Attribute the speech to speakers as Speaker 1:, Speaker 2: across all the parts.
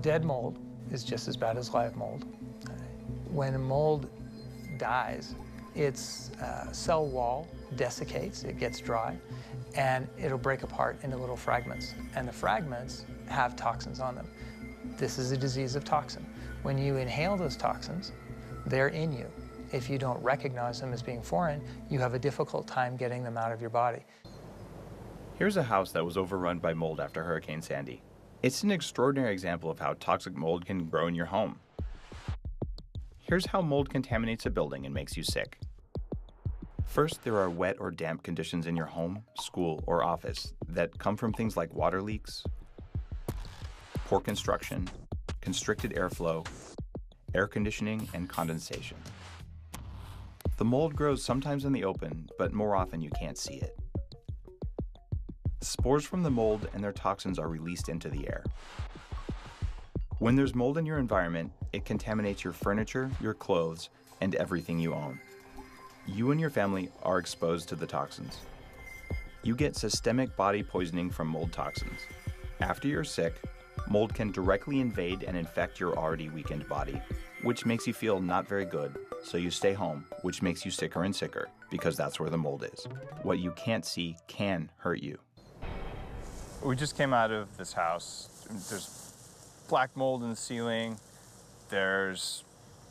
Speaker 1: Dead mold is just as bad as live mold. When a mold dies, its cell wall desiccates, it gets dry, and it'll break apart into little fragments. And the fragments have toxins on them. This is a disease of toxin. When you inhale those toxins, they're in you. If you don't recognize them as being foreign, you have a difficult time getting them out of your body.
Speaker 2: Here's a house that was overrun by mold after Hurricane Sandy. It's an extraordinary example of how toxic mold can grow in your home. Here's how mold contaminates a building and makes you sick. First, there are wet or damp conditions in your home, school, or office that come from things like water leaks, poor construction, constricted airflow, air conditioning, and condensation. The mold grows sometimes in the open, but more often you can't see it. Spores from the mold and their toxins are released into the air. When there's mold in your environment, it contaminates your furniture, your clothes, and everything you own. You and your family are exposed to the toxins. You get systemic body poisoning from mold toxins. After you're sick, mold can directly invade and infect your already weakened body, which makes you feel not very good, so you stay home, which makes you sicker and sicker, because that's where the mold is. What you can't see can hurt you.
Speaker 3: We just came out of this house. There's black mold in the ceiling. There's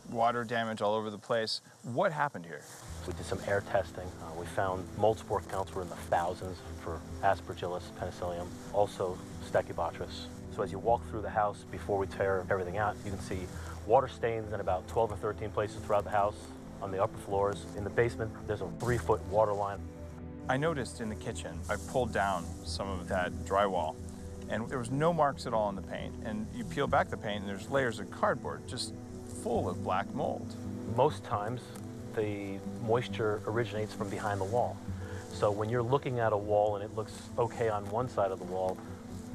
Speaker 3: water damage all over the place. What happened here?
Speaker 4: We did some air testing. We found mold spore counts were in the thousands for Aspergillus, Penicillium, also Stachybotrys. So as you walk through the house before we tear everything out, you can see water stains in about 12 or 13 places throughout the house. On the upper floors, in the basement, there's a 3-foot water line.
Speaker 3: I noticed in the kitchen, I pulled down some of that drywall, and there was no marks at all on the paint. And you peel back the paint, and there's layers of cardboard just full of black mold.
Speaker 4: Most times, the moisture originates from behind the wall. So when you're looking at a wall and it looks okay on one side of the wall,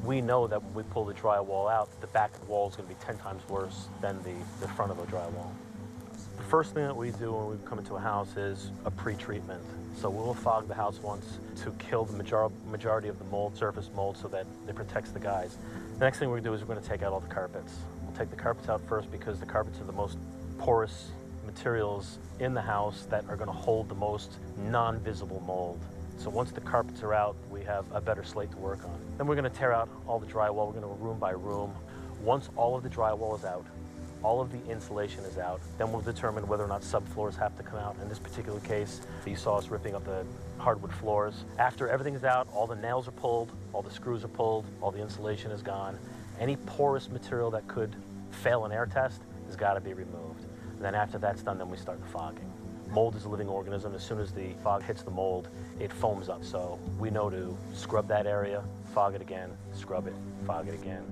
Speaker 4: we know that when we pull the drywall out, the back of the wall is going to be 10 times worse than the front of a drywall. The first thing that we do when we come into a house is a pre-treatment. So we'll fog the house once to kill the majority of the mold, surface mold, so that it protects the guys. The next thing we're going to do is we're going to take out all the carpets. We'll take the carpets out first because the carpets are the most porous materials in the house that are going to hold the most non-visible mold. So once the carpets are out, we have a better slate to work on. Then we're going to tear out all the drywall. We're going to go room by room. Once all of the drywall is out, all of the insulation is out, then we'll determine whether or not subfloors have to come out. In this particular case, you saw us ripping up the hardwood floors. After everything's out, all the nails are pulled, all the screws are pulled, all the insulation is gone. Any porous material that could fail an air test has got to be removed. And then after that's done, then we start the fogging. Mold is a living organism. As soon as the fog hits the mold, it foams up. So we know to scrub that area, fog it again, scrub it, fog it again.